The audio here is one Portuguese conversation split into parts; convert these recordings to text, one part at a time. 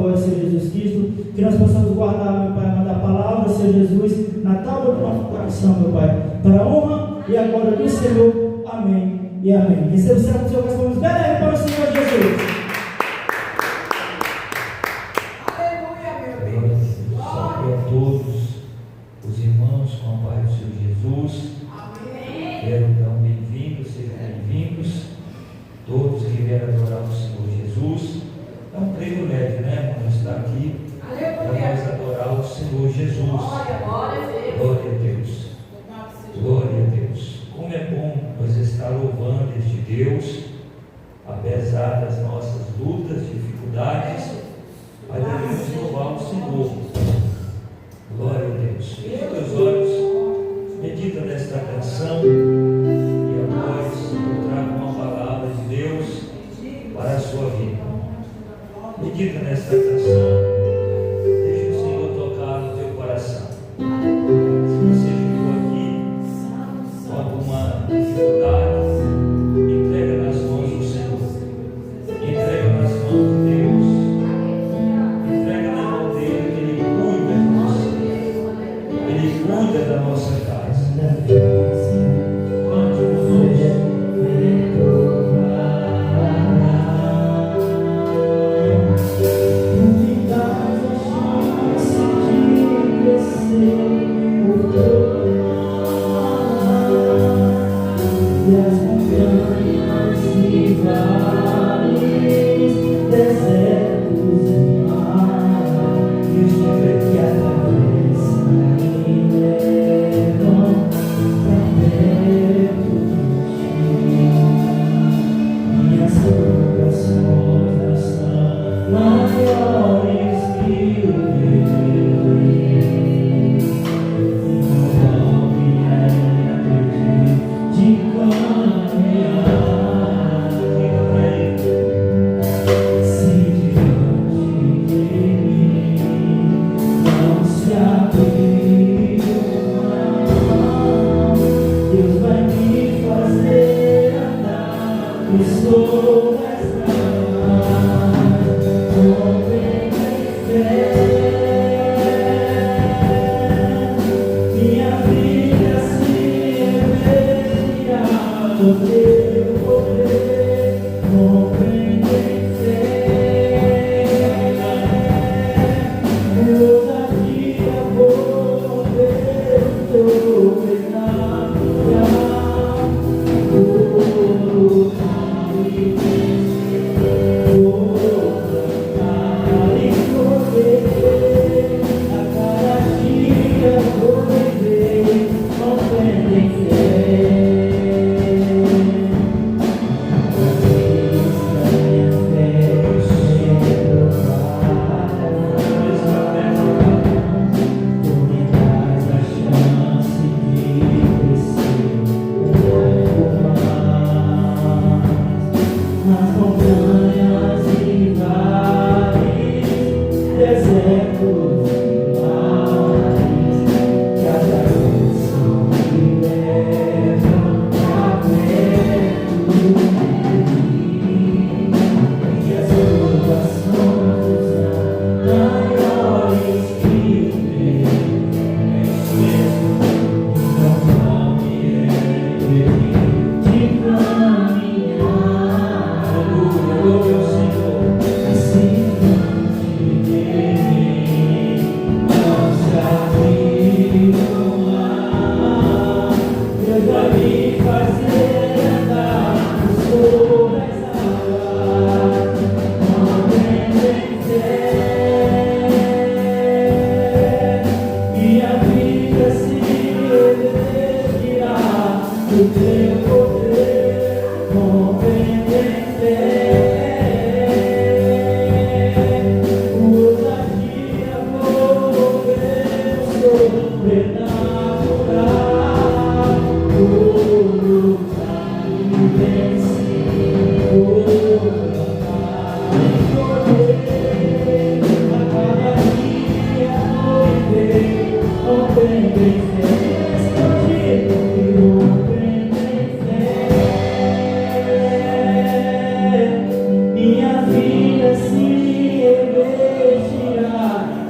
voz, Senhor Jesus Cristo, que nós possamos guardar, meu Pai, mandar a palavra, Senhor Jesus, na tábua do nosso coração, meu Pai, para a honra e a glória do Senhor. Amém e amém. Receba o servo do Senhor, que vamos beber para o Senhor Jesus. Aleluia, meu Deus. Salve a todos os irmãos com a paz do Senhor Jesus. Amém. Quero então bem-vindos, sejam bem-vindos. Todos que vieram adorar o Senhor Jesus. É um privilégio, né, irmão, estar aqui para nós adorar o Senhor Jesus. Glória a Deus. Glória a Deus. Como é bom nós estar louvando este Deus, apesar das nossas lutas, dificuldades, mas devemos louvar o Senhor. Glória a Deus. Feche teus olhos, medita nesta canção e após eu trago uma palavra de Deus para a sua vida. Medita nesta canção, deixa o Senhor tocar no teu coração. Se você ficou aqui com alguma dificuldade, entrega nas mãos do Senhor.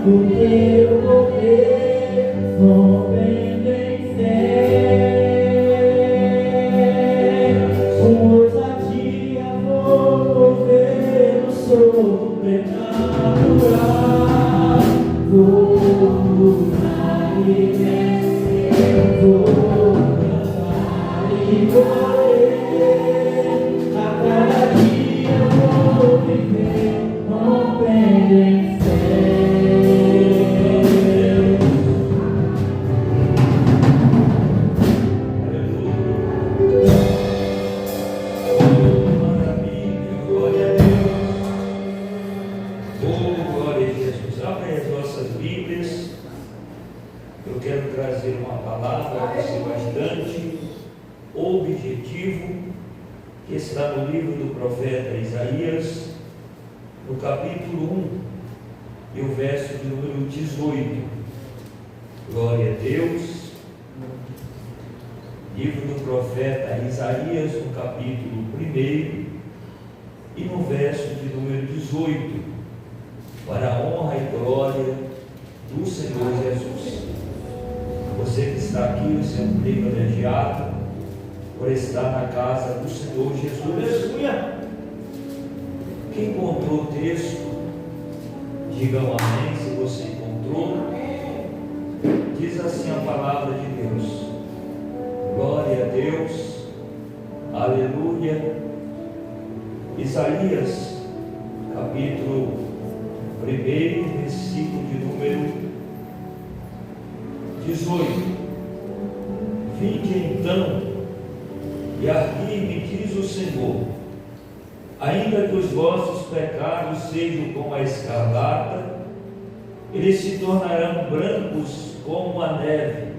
o teu poder rompendo em fé, com ousadia vou mover o sobrenatural, vou lutar e vencer, vou cantar e correr, a cada dia vou viver rompendo em que está no livro do profeta Isaías, no capítulo 1 e o verso de número 18. Glória a Deus. Livro do profeta Isaías, no capítulo 1 e no verso de número 18, para a honra e glória do Senhor Jesus. Você que está aqui, você é um privilegiado por estar na casa do Senhor Jesus. Quem encontrou o texto, diga um amém se você encontrou. Diz assim a palavra de Deus. Glória a Deus, aleluia. Isaías, capítulo 1, versículo de número 18. Vinde então e ardi-me, diz o Senhor, ainda que os vossos pecados sejam como a escarlata, eles se tornarão brancos como a neve,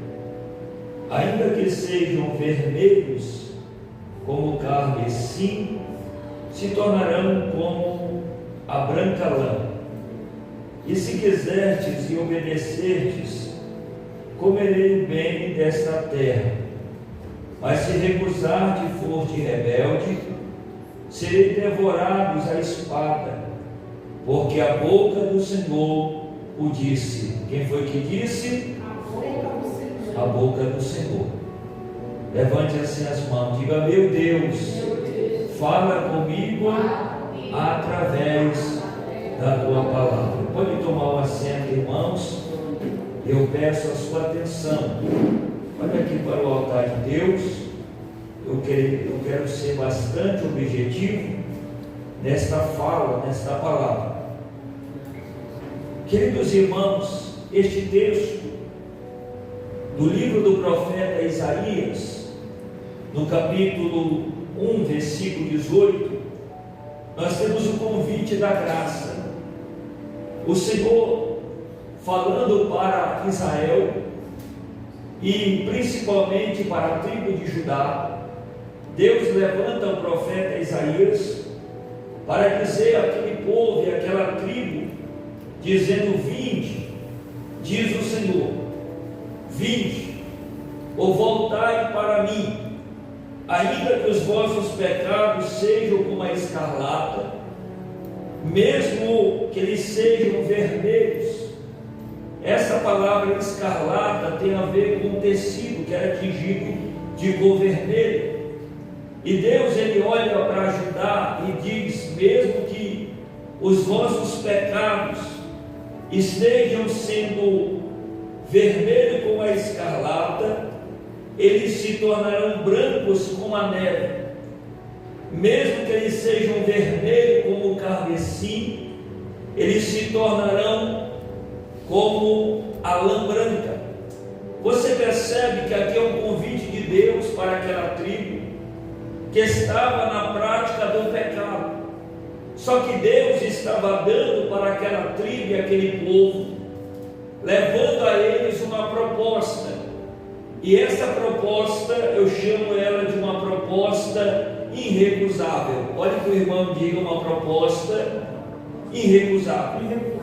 ainda que sejam vermelhos como o carmesim, se tornarão como a branca lã. E se quiserdes e obedecerdes, comerei o bem desta terra. Mas se recusar e for de rebelde, serei devorados à espada, porque a boca do Senhor o disse. Quem foi que disse? A boca do Senhor. Levante assim as mãos, diga: meu Deus, fala comigo através da tua palavra. Pode tomar um assento, irmãos. Eu peço a sua atenção. Olha aqui para o altar de Deus. Eu quero ser bastante objetivo nesta fala, nesta palavra. Queridos irmãos, este texto do livro do profeta Isaías, no capítulo 1, versículo 18, nós temos o convite da graça. O Senhor falando para Israel, e principalmente para a tribo de Judá, Deus levanta o profeta Isaías para dizer àquele povo e àquela tribo, dizendo: vinde, diz o Senhor, vinde, ou voltai para mim, ainda que os vossos pecados sejam como a escarlata, mesmo que eles sejam vermelhos. Essa palavra escarlata tem a ver com o tecido que era tingido de cor vermelha. E Deus, ele olha para Judá e diz: mesmo que os vossos pecados estejam sendo vermelhos como a escarlata, eles se tornarão brancos como a neve. Mesmo que eles sejam vermelhos como o carmesim, eles se tornarão como a lã branca. Você percebe que aqui é um convite de Deus para aquela tribo que estava na prática do pecado. Só que Deus estava dando para aquela tribo e aquele povo, levando a eles uma proposta. E essa proposta, eu chamo ela de uma proposta irrecusável. Olha que o irmão diga: uma proposta irrecusável.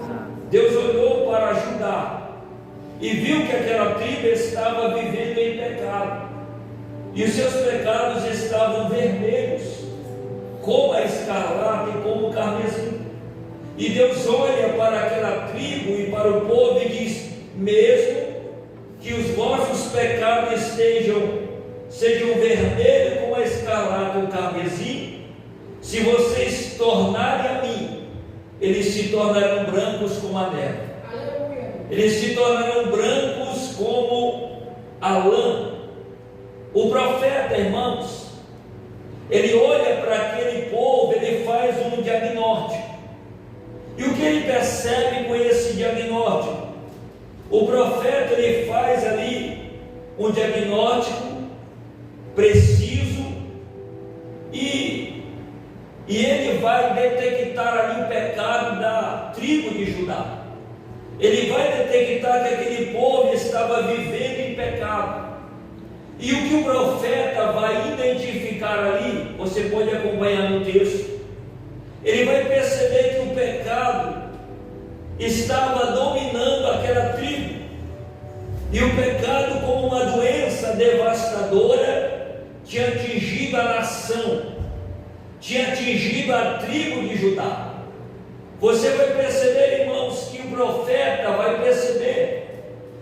Deus olhou para Judá e viu que aquela tribo estava vivendo em pecado, e os seus pecados estavam vermelhos, como a escarlata e como o carmesim. E Deus olha para aquela tribo e para para o povo e diz: mesmo que os vossos pecados sejam vermelhos como a escarlata ou carmesim, se vocês tornarem a mim, eles se tornarão brancos como a neve. Eles se tornarão brancos como a lã. O profeta, irmãos, ele olha para aquele povo, ele faz um diagnóstico. E o que ele percebe com esse diagnóstico? O profeta, ele faz ali um diagnóstico preciso e ele vai detectar ali o pecado da tribo de Judá. Ele vai detectar que aquele povo estava vivendo em pecado. E o que o profeta vai identificar ali, você pode acompanhar no texto, ele vai perceber que o pecado estava dominando aquela tribo. E o pecado, como uma doença devastadora, tinha atingido a nação, tinha atingido a tribo de Judá. Você vai perceber, irmãos, que o profeta vai perceber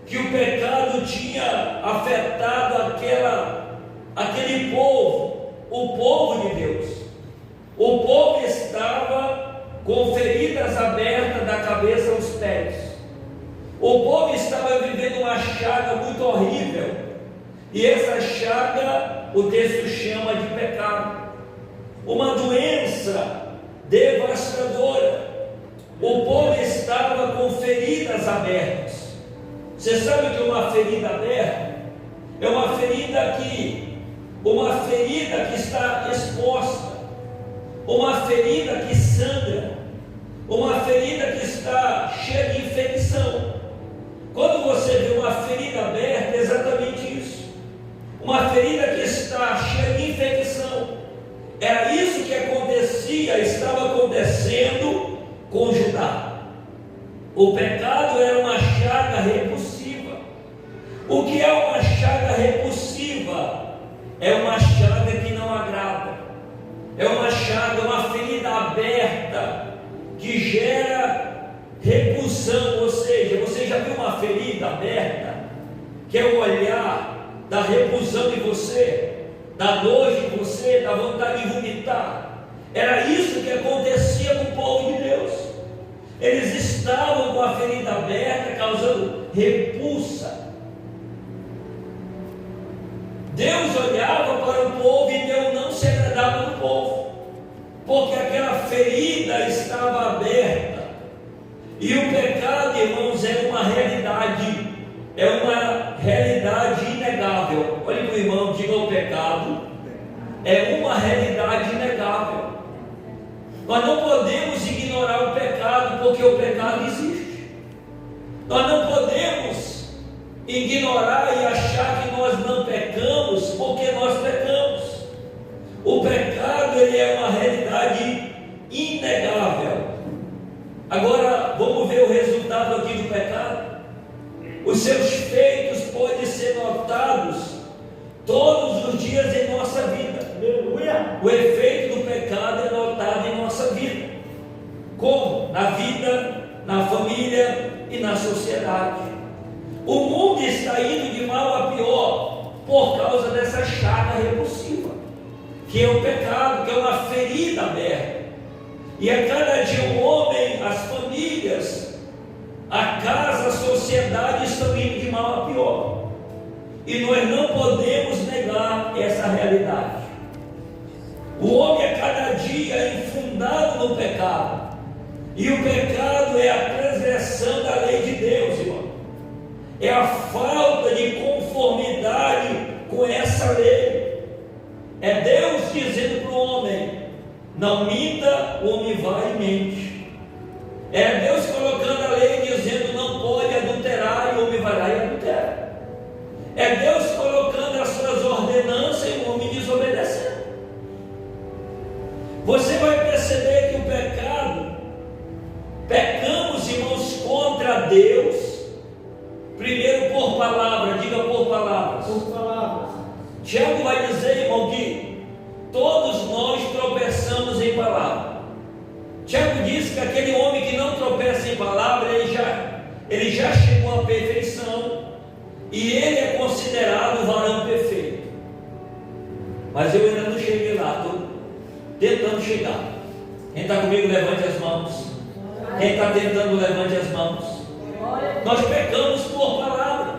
que o pecado tinha afetado aquele povo, o povo de Deus. O povo estava com feridas abertas da cabeça aos pés. O povo estava vivendo uma chaga muito horrível. E essa chaga, o texto chama de pecado. Uma doença devastadora. O povo estava com feridas abertas. Você sabe o que é uma ferida aberta? É uma ferida que está exposta, uma ferida que sangra, uma ferida que está cheia de infecção. Quando você vê uma ferida aberta, é exatamente isso. Uma ferida que está cheia de infecção. Era isso que estava acontecendo com Judá. O pecado era uma chaga repulsiva. O que é uma chaga repulsiva? É uma chaga que não agrada. É uma chaga, uma ferida aberta que gera repulsão. Ou seja, você já viu uma ferida aberta? Que é o olhar da repulsão em você, da nojo em você, da vontade de vomitar. Era isso que acontecia com o povo de Deus. Eles estavam com a ferida aberta, causando repulsa. Deus olhava para o povo e Deus não se agradava do povo, porque aquela ferida estava aberta. E o pecado, irmãos, é uma realidade inegável. Olhe para o irmão, diga: o pecado é uma realidade inegável. Nós não podemos ignorar o pecado, porque o pecado existe. Nós não podemos ignorar e achar que nós não pecamos, porque nós pecamos. O pecado, ele é uma realidade inegável. Agora, vamos ver o resultado aqui do pecado. Os seus feitos podem ser notados todos os dias em nossa vida. Aleluia. O efeito do pecado é notado em nossa vida. Como? Na vida, na família e na sociedade. O mundo está indo de mal a pior por causa dessa chaga repulsiva, que é o pecado, que é uma ferida aberta. E a cada dia o homem, as famílias, a casa, a sociedade estão indo de mal a pior. E nós não podemos negar essa realidade. O homem a cada dia é infundado no pecado. E o pecado é a transgressão da lei de Deus, irmão. É a falta de conformidade com essa lei. É Deus dizendo para o homem: não minta, o homem vai e mente. É Deus colocando a lei dizendo: não pode adulterar, e o homem vai lá e adultera. É Deus colocando as suas ordenanças e o homem desobedecendo. Você vai perceber que o pecado, pecamos, irmãos, contra Deus. Primeiro por palavra, diga por palavras. Por palavras. Tiago vai dizer, irmão, que todos nós tropeçamos em palavra. Tiago diz que aquele homem que não tropeça em palavra, ele já chegou à perfeição e ele é considerado o varão perfeito. Mas eu ainda não cheguei lá, estou tentando chegar. Quem está comigo, levante as mãos. Quem está tentando, levante as mãos. Nós pecamos por palavra.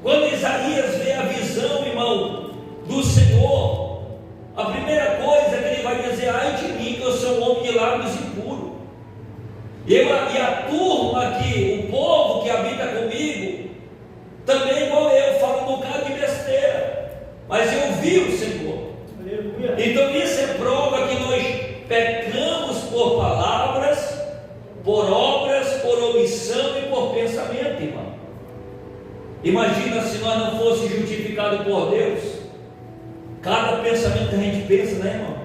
Quando Isaías vê a visão, irmão, do Senhor, a primeira coisa que ele vai dizer: ai de mim, que eu sou um homem de lábios impuros. E a turma aqui, o povo que habita comigo, também igual eu, fala um bocado de besteira, mas eu vi o Senhor. Aleluia. Então isso é prova que nós pecamos por palavras, por obras, por omissão e por pensamento, irmão. Imagina se nós não fôssemos justificados por Deus. Cada pensamento que a gente pensa, né, irmão?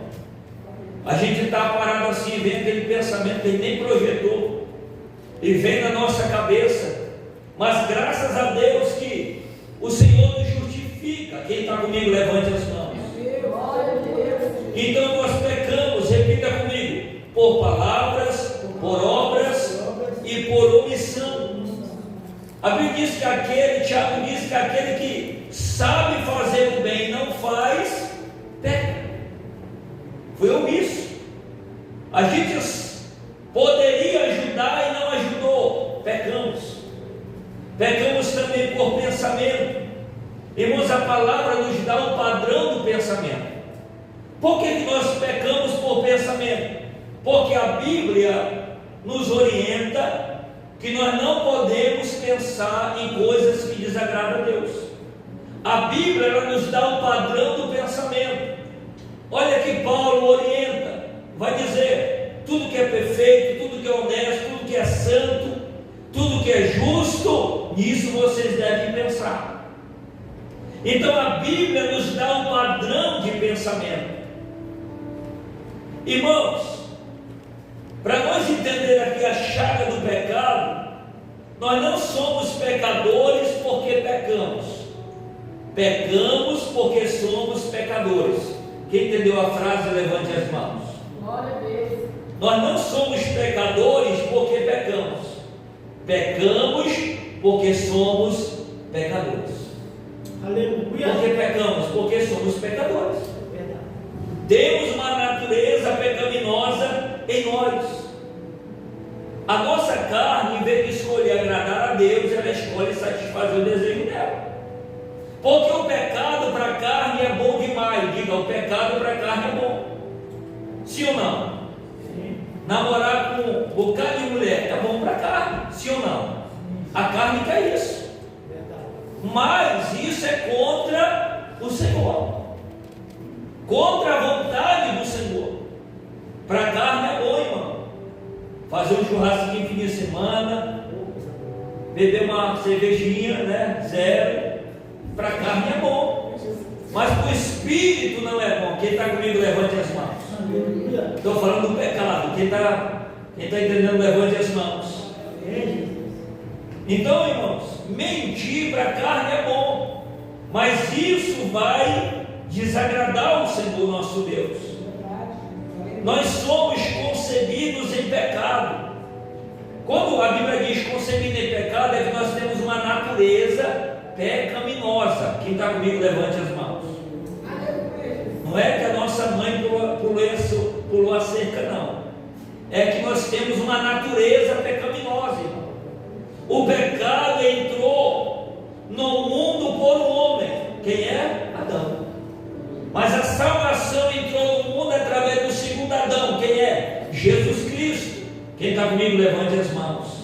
A gente está parado assim, vendo aquele pensamento que ele nem projetou, e vem na nossa cabeça. Mas graças a Deus que o Senhor nos justifica. Quem está comigo, levante as mãos. Então nós pecamos, repita comigo, por palavras, por obras e por omissão. A Bíblia diz que Tiago diz que aquele que sabe fazer o bem e não faz, peca. Foi omisso. A gente poderia ajudar e não ajudou, pecamos. Pecamos também por pensamento. Irmãos, a palavra nos dá um padrão do pensamento. Por que nós pecamos por pensamento? Porque a Bíblia nos orienta que nós não podemos pensar em coisas que desagradam a Deus. A Bíblia ela nos dá um padrão do pensamento. Olha que Paulo orienta, vai dizer: tudo que é perfeito, tudo que é honesto, tudo que é santo, tudo que é justo, nisso vocês devem pensar. Então a Bíblia nos dá um padrão de pensamento. Irmãos, para nós entender aqui a chaga do pecado, nós não somos pecadores porque pecamos. Pecamos porque somos pecadores. Quem entendeu a frase, levante as mãos. Glória a Deus. Nós não somos pecadores porque pecamos. Pecamos porque somos pecadores. Aleluia. Por que pecamos? Porque somos pecadores. Verdade. Temos uma natureza pecaminosa em nós. A nossa carne, em vez de escolher agradar a Deus, ela escolhe satisfazer o desejo dela. Porque o pecado para a carne é bom demais. Diga, o pecado para a carne é bom. Sim ou não? Sim. Namorar com um bocado de mulher é bom para a carne. Sim ou não? A carne quer isso. Mas isso é contra o Senhor. Contra a vontade do Senhor. Para a carne é bom, irmão. Fazer um churrasquinho fim de semana, beber uma cervejinha, né? Zero. Para a carne é bom, mas para o espírito não é bom. Quem está comigo, levante as mãos. Estou falando do pecado. Quem está entendendo, levante as mãos. Então, irmãos, mentir para a carne é bom, mas isso vai desagradar o Senhor nosso Deus. Nós somos concebidos em pecado. Quando a Bíblia diz concebido em pecado, é que nós temos uma natureza pecaminosa. Quem está comigo, levante as mãos. Não é que a nossa mãe pulou a cerca, não. É que nós temos uma natureza pecaminosa, irmão. O pecado entrou no mundo por um homem. Quem é? Adão. Mas a salvação entrou no mundo através do segundo Adão. Quem é? Jesus Cristo. Quem está comigo, levante as mãos.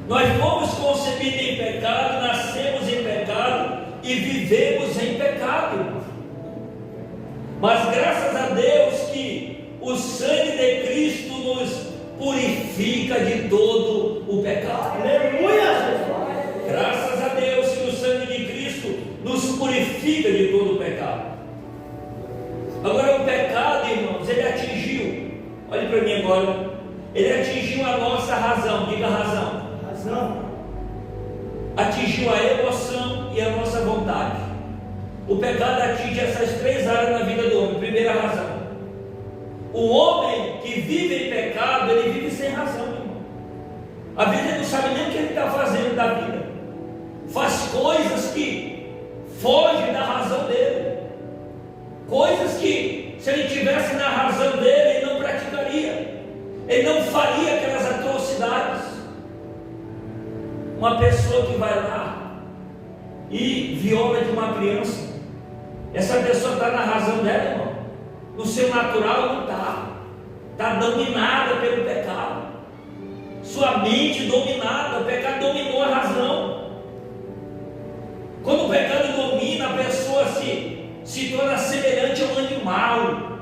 Nós fomos concebidos em pecado, nascemos em pecado e vivemos em pecado. Mas graças a Deus que o sangue de Cristo nos purifica de todo o pecado. Aleluia! Graças a Deus que o sangue de Cristo nos purifica de todo o pecado. Agora o pecado, irmãos, ele atingiu, olhe para mim agora, ele atingiu a nossa razão. Diga razão. Atingiu a emoção e a nossa vontade. O pecado atinge essas três áreas na vida do homem. Primeira razão. O homem que vive em pecado, ele vive sem razão, irmão. A Bíblia nos sabe nem o que ele está fazendo da vida. Faz coisas que fogem da razão dele. Coisas que, se ele estivesse na razão dele, ele não praticaria. Ele não faria aquelas atrocidades. Uma pessoa que vai lá e viola de uma criança, essa pessoa está na razão dela, irmão? No seu natural não está. Está dominada pelo pecado. Sua mente dominada, o pecado dominou a razão. Quando o pecado domina, a pessoa se torna semelhante a um animal.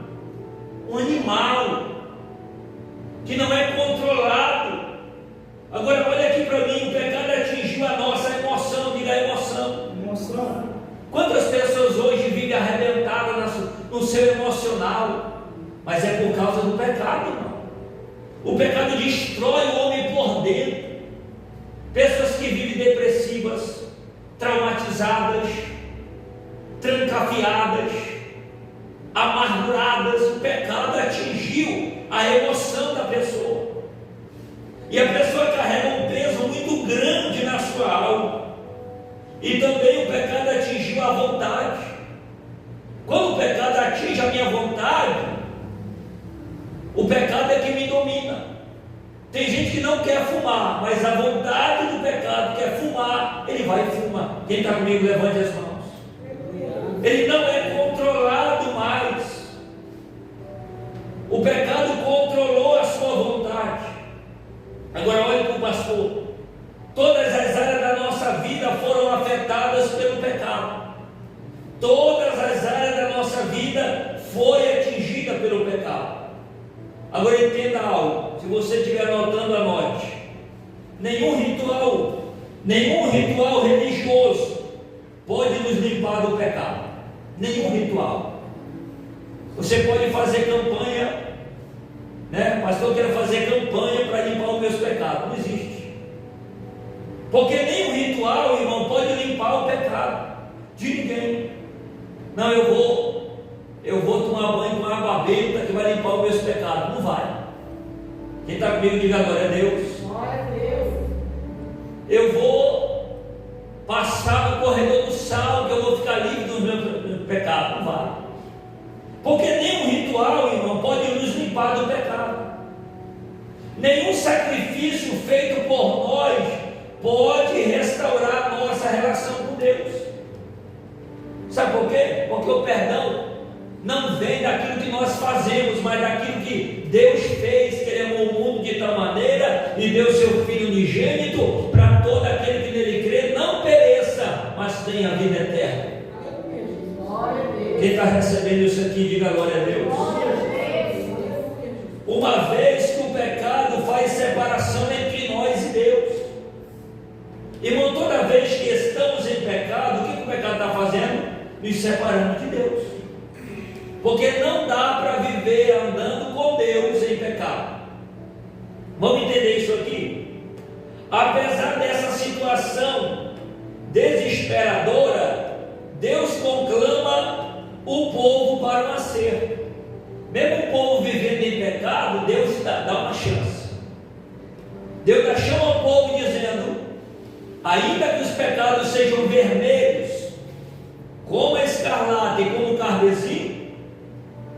Um animal que não é controlado. Agora olha aqui para mim, o pecado atingiu a nossa emoção, diga a emoção. Emoção. Quantas pessoas hoje vivem arrebentadas no seu emocional? Mas é por causa do pecado, irmão. O pecado destrói o homem por dentro. Pessoas que vivem depressivas, traumatizadas, trancafiadas, amarguradas. O pecado atingiu a emoção da pessoa. E a pessoa carrega um peso muito grande na sua alma. E também o pecado atingiu a vontade. Quando o pecado atinge a minha vontade, o pecado é que me domina. Tem gente que não quer fumar, mas a vontade do pecado quer fumar, ele vai e fuma. Quem está comigo, levante as mãos. Ele não é controlado mais. O pecado controlou a sua vontade. Agora olhe para o pastor. Todas as áreas da nossa vida foram afetadas pelo pecado. Todas as áreas da nossa vida foi atingida pelo pecado. Agora entenda algo. Se você estiver anotando, anote. Nenhum ritual religioso pode nos limpar do pecado. Nenhum ritual. Você pode fazer campanha, né? Pastor, eu quero fazer campanha para limpar os meus pecados. Não existe. Porque nenhum ritual, irmão, pode limpar o pecado de ninguém. Não, eu vou tomar banho com água benta que vai limpar os meus pecados. Não vai. Quem está comigo, diga glória a Deus. Glória a Deus. Eu vou passar no corredor do sal, que eu vou ficar livre dos meus pecados. Não vai. Porque nenhum ritual, irmão, pode nos limpar do pecado. Nenhum sacrifício feito por nós pode restaurar a nossa relação com Deus. Sabe por quê? Porque o perdão não vem daquilo que nós fazemos, mas daquilo que Deus fez, que Ele amou o mundo de tal maneira e deu seu Filho unigênito para todo aquele que nele crê não pereça, mas tenha vida eterna. Glória a Deus. Quem está recebendo isso aqui, diga glória a Deus. Uma vez que o pecado faz separação entre nós e Deus. Irmão, toda vez que estamos em pecado, o que o pecado está fazendo? Nos separando de Deus. Porque não dá para viver andando com Deus em pecado. Vamos entender isso aqui? Apesar dessa situação desesperadora, Deus conclama o povo para o acerto. Mesmo o povo vivendo em pecado, Deus dá uma chance. Deus chama o povo dizendo: ainda que os pecados sejam vermelhos, como a escarlate e como o carmesim,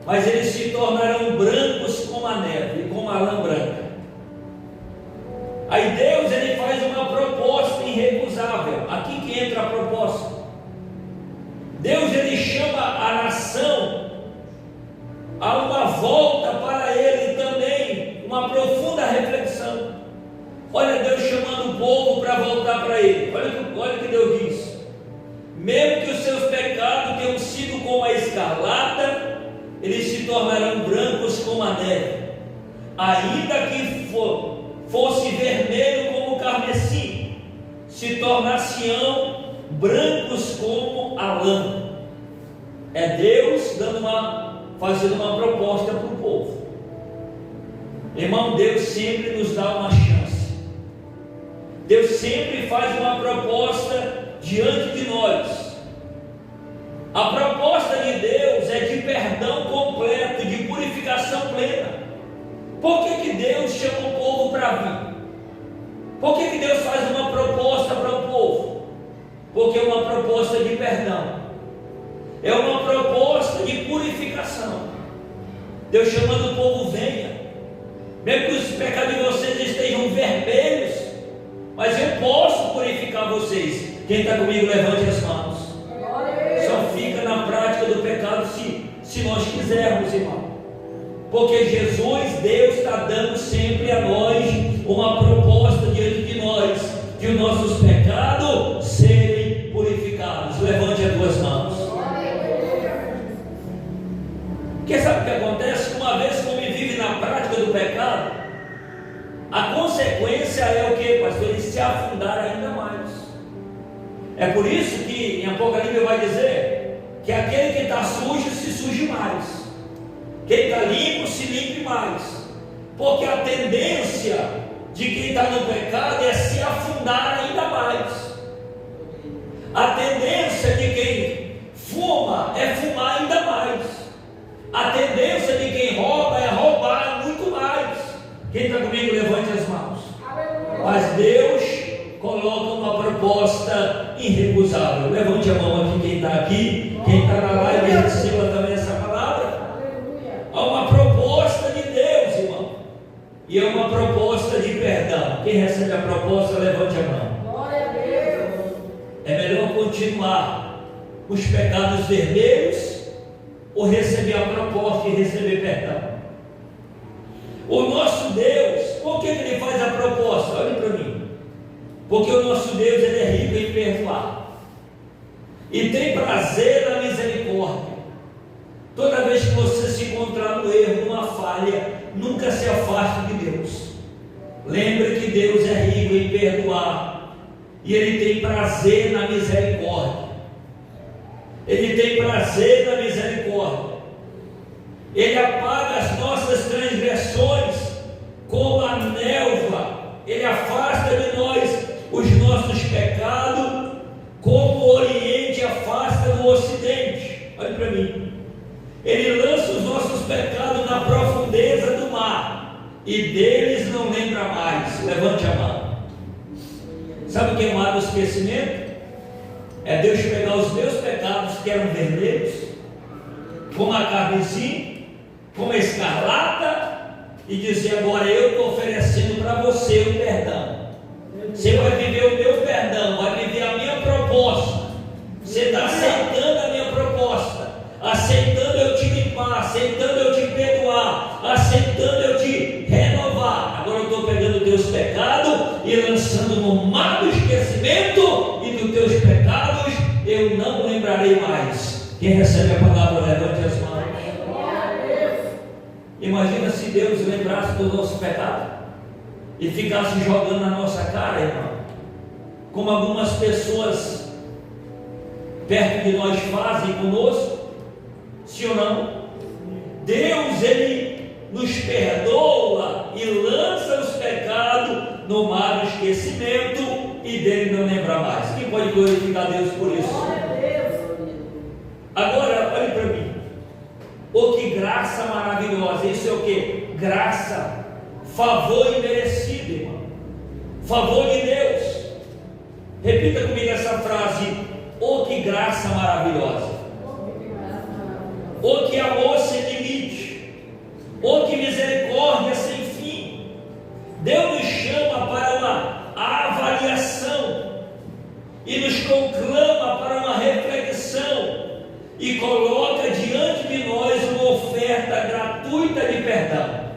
mas eles se tornarão brancos como a neve, como a lã branca. Aí Deus ele faz uma proposta irrecusável. Aqui que entra a proposta. Deus ele chama a nação a uma volta para Ele também, uma profunda reflexão. Olha Deus chamando o povo para voltar para Ele. Olha o que Deus diz: mesmo que os seus pecados tenham sido como a escarlata, eles se tornarão brancos como a neve. Ainda que fosse vermelho como o carmesim, se tornar-se-ão brancos como a lã. É Deus fazendo uma proposta para o povo. Irmão, Deus sempre nos dá uma chance. Deus sempre faz uma proposta diante de nós. A proposta de Deus é de perdão completo, de purificação plena. Por que Deus chama o povo para vir? Por que Deus faz uma proposta para o povo? Porque é uma proposta de perdão, é uma proposta de purificação. Deus chamando o povo: venha, mesmo que os pecados de vocês estejam vermelhos, mas eu posso purificar vocês. Quem está comigo, levante as mãos. Só fica na prática do pecado se nós quisermos, irmão. Porque Jesus, Deus está dando sempre a nós uma proposta diante de nós, de os nossos pecados serem purificados. Levante as duas mãos. Porque sabe o que acontece? Uma vez que o homem vive na prática do pecado, a consequência é o que, pastor? Ele se afundar ainda mais. É por isso que em Apocalipse vai dizer que aquele que está sujo se suje mais, quem está limpo se limpe mais, porque a tendência de quem está no pecado é se afundar ainda mais. A tendência de quem fuma é fumar ainda mais. A tendência de quem rouba é roubar muito mais. Quem está comigo, levante as mãos. Mas Deus coloca uma proposta irrecusável. Levante a mão aqui, quem está aqui, quem está na live, receba também essa palavra. Há uma proposta de Deus, irmão, e é uma proposta de perdão. Quem recebe a proposta, levante a mão. Glória a Deus. É melhor continuar os pecados vermelhos ou receber a proposta e receber perdão? O nosso Deus, por que Ele faz a proposta? Olhe para mim. Porque o nosso Deus, Ele é rico em perdoar e tem prazer na misericórdia. Toda vez que você se encontrar no erro, numa falha, nunca se afaste de Deus. Lembre que Deus é rico em perdoar e Ele tem prazer na misericórdia. Ele tem prazer na misericórdia. Ele apaga as nossas transgressões como a névoa. Ele afasta de nós os nossos pecados, como o Oriente afasta do Ocidente. Olha para mim. Ele lança os nossos pecados na profundeza do mar, e deles não lembra mais. Levante a mão. Sabe o que é o mar do esquecimento? É Deus pegar os meus pecados que eram vermelhos, como a carmesim, como a escarlata, e dizer: agora eu estou oferecendo para você o perdão. Você vai viver o meu perdão, vai viver a minha proposta. Você está aceitando a minha proposta, aceitando eu te limpar, aceitando eu te perdoar, aceitando eu te renovar. Agora eu estou pegando os teus pecados e lançando no mar do esquecimento, e dos teus pecados eu não lembrarei mais. Quem recebe a palavra, levante as mãos. Imagina se Deus lembrasse do nosso pecado e ficasse jogando na nossa cara, irmão, como algumas pessoas perto de nós fazem conosco. Sim ou não? Deus, Ele nos perdoa e lança os pecados no mar do esquecimento, e dele não lembra mais. Quem pode glorificar Deus por isso? Agora, olhe para mim. Oh, que graça maravilhosa! Isso é o que? Graça, favor imerecido, irmão. Favor de Deus. Repita comigo essa frase: oh, que graça maravilhosa! Oh, que amor sem limite! Oh, que misericórdia sem fim! Deus nos chama para uma avaliação e nos conclama para uma reflexão, e coloca diante de nós uma oferta gratuita de perdão.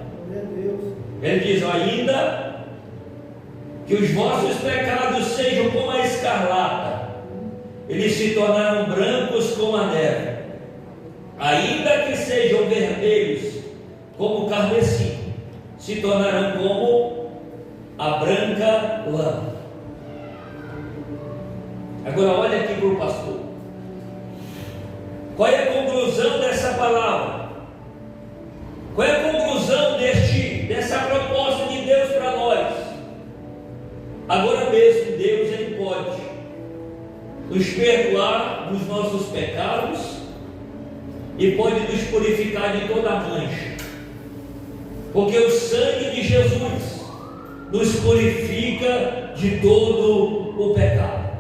Ele diz: ainda que os vossos pecados sejam como a escarlata, eles se tornarão brancos como a neve. Ainda que sejam vermelhos como o carmesim, se tornarão como a branca lã. Agora olha aqui para o pastor. Qual é a conclusão dessa palavra? Qual é a conclusão dessa proposta de Deus para nós? Agora mesmo Deus, Ele pode nos perdoar dos nossos pecados e pode nos purificar de toda a mancha, porque o sangue de Jesus nos purifica de todo o pecado.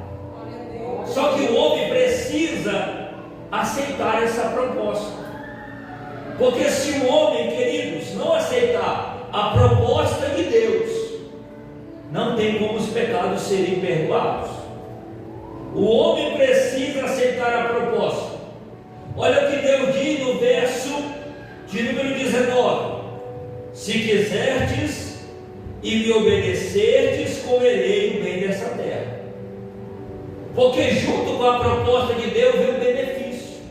Só que o homem precisa aceitar essa proposta. Porque se o homem, queridos, não aceitar a proposta de Deus, não tem como os pecados serem perdoados. O homem precisa aceitar a proposta. Olha o que Deus diz no verso de número 19: se quiserdes e me obedecerdes, comerei o bem dessa terra. Porque junto com a proposta de Deus vem o benefício.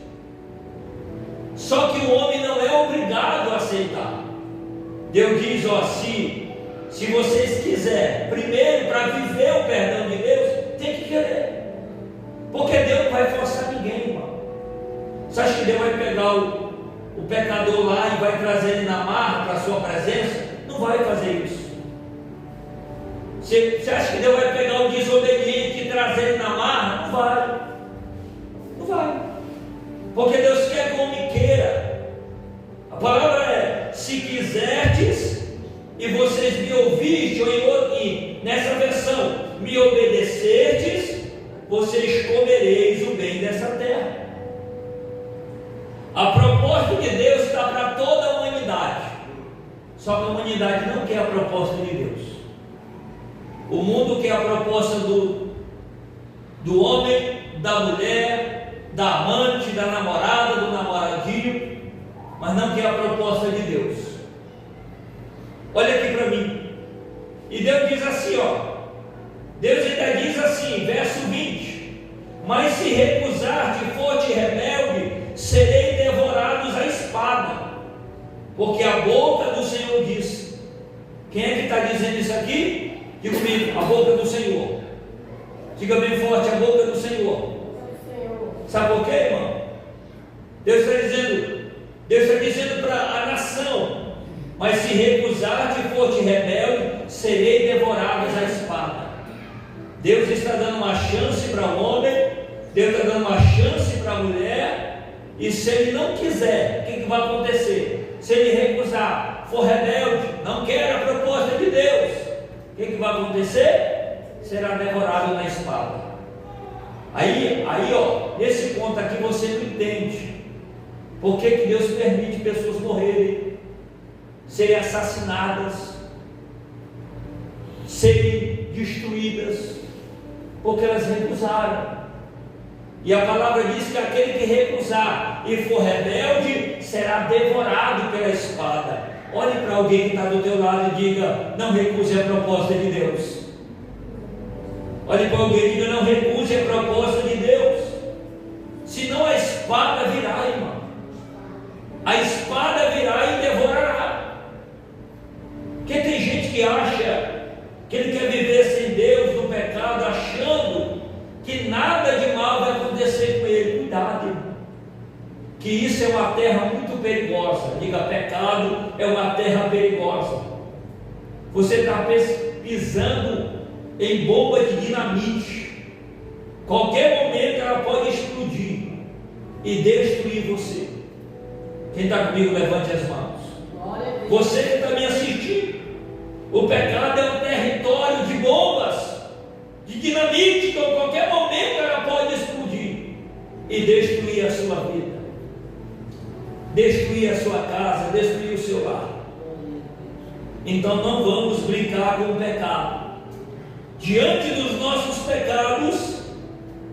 Só que o homem não é obrigado a aceitar. Deus diz: ó, se vocês quiserem, primeiro, para viver o perdão de Deus, tem que querer. Porque Deus não vai forçar ninguém, irmão. Você acha que Deus vai pegar o pecador lá e vai trazer ele na marra para a sua presença? Não vai fazer isso. Você acha que Deus vai pegar o desobediente e trazer ele na marra? Não vai. Não vai. Porque Deus quer que o homem queira. A palavra é: se quiserdes e vocês me ouvirem, ou nessa versão, me obedecerdes, vocês comereis o bem dessa terra. A proposta de Deus está para toda a humanidade. Só que a humanidade não quer a proposta de Deus. O mundo quer a proposta do homem, da mulher, da amante, da namorada, do namoradinho, mas não quer a proposta de Deus. Olha aqui para mim. E Deus diz assim, ó. Deus ainda diz assim, verso 20: mas se recusar-te e for-te rebelde, serei devorados à espada, porque a boca do Senhor diz. Quem é que está dizendo isso aqui? Diga comigo: a boca do Senhor. Diga bem forte: a boca do Senhor. Sabe por quê, irmão? Deus está dizendo para a nação: mas se recusar-te e for-te rebelde, serei devorados à espada. Deus está dando uma chance para o homem, Deus está dando uma chance para a mulher, e se ele não quiser, o que vai acontecer? Se ele recusar, for rebelde, não quer a proposta de Deus, o que vai acontecer? Será devorado na espada. Aí ó, nesse ponto aqui você não entende por que Deus permite pessoas morrerem, serem assassinadas, serem destruídas, porque elas recusaram. E a palavra diz que aquele que recusar e for rebelde será devorado pela espada. Olhe para alguém que está do teu lado e diga: não recuse a proposta de Deus. Olhe para alguém e diga: não recuse a proposta de Deus. Senão a espada virá, irmão. A espada virá e devorará. Porque tem gente que acha que ele quer viver sem Deus, no pecado, achando que nada de mal vai acontecer com ele. Cuidado, irmão, que isso é uma terra muito perigosa. Diga: pecado é uma terra perigosa. Você está pisando em bomba de dinamite. Qualquer momento ela pode explodir e destruir você. Quem está comigo, levante as mãos. Você que está me assistindo, o pecado é um território de bombas, de dinamite, que a qualquer momento ela pode explodir e destruir a sua vida, destruir a sua casa, destruir o seu lar. Então não vamos brincar com o pecado. Diante dos nossos pecados,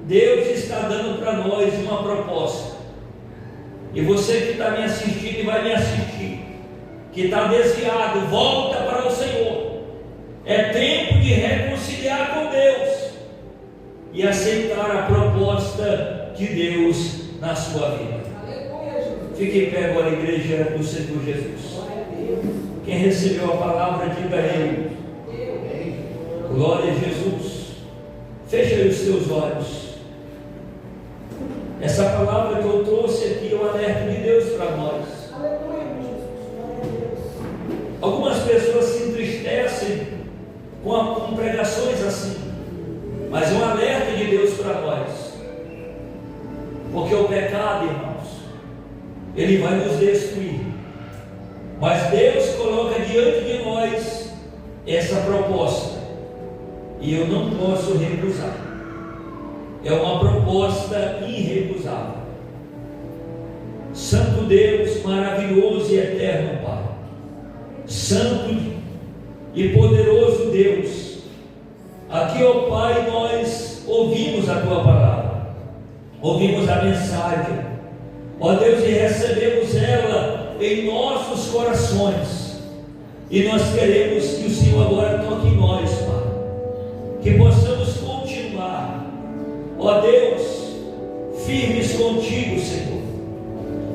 Deus está dando para nós uma proposta. E você que está me assistindo e vai me assistir, que está desviado, volta para o Senhor. É tempo de reconciliar com Deus e aceitar a proposta de Deus na sua vida. Fique em pé agora, igreja do Senhor Jesus. Quem recebeu a palavra, diga a Ele: glória a Jesus. Feche aí os teus olhos. Essa palavra que eu trouxe aqui é um alerta de Deus para nós. Algumas pessoas se entristecem com pregações assim, mas é um alerta de Deus para nós. Porque o pecado, irmãos, ele vai nos destruir, mas Deus coloca diante de nós essa proposta e eu não posso recusar. É uma proposta irrecusável. Santo Deus, maravilhoso e eterno Pai, santo e poderoso Deus, aqui, ó Pai, nós ouvimos a Tua palavra, ouvimos a mensagem, ó Deus, e recebemos ela em nossos corações, e nós queremos que o Senhor agora toque em nós, Pai, que possamos continuar, ó Deus, firmes contigo, Senhor.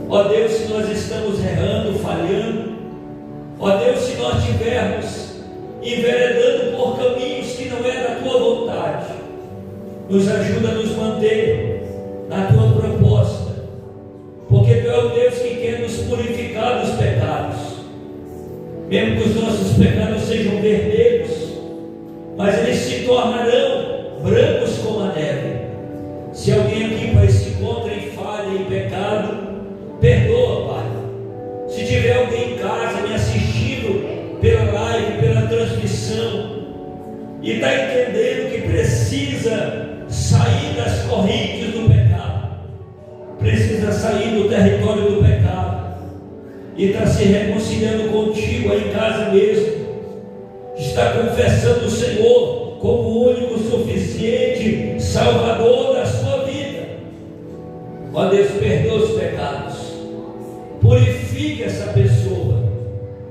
Ó Deus, se nós estamos errando, falhando, ó Deus, se nós estivermos enveredando por caminhos que não é da Tua vontade, nos ajuda a nos manter na Tua proposta, porque Tu é o Deus que quer nos purificar dos pecados, mesmo que os nossos pecados sejam vermelhos, mas eles se tornarão brancos como a neve. Se alguém aqui, Pai, se encontra em falha e pecado, perdoa, Pai. Se tiver alguém em casa me assistindo pela live, pela transmissão, e está entendendo que precisa sair das correntes do pecado, precisa sair do território do pecado, e está se reconciliando contigo aí em casa mesmo, está confessando o Senhor como o único, suficiente Salvador da sua vida. Ó Deus, perdoa os pecados, purifica essa pessoa,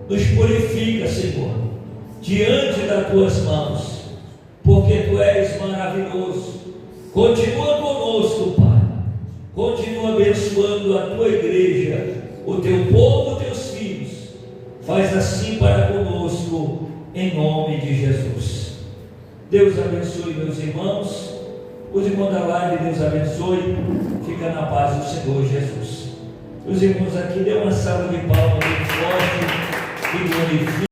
nos purifica, Senhor, diante das Tuas mãos, porque Tu és maravilhoso. Continua conosco, Pai, continua abençoando a Tua igreja, o Teu povo, Teus filhos. Faz assim para conosco, em nome de Jesus. Deus abençoe meus irmãos, os irmãos da live, Deus abençoe. Fica na paz do Senhor Jesus. Os irmãos aqui, dê uma salva de palmas bem forte e glorifique.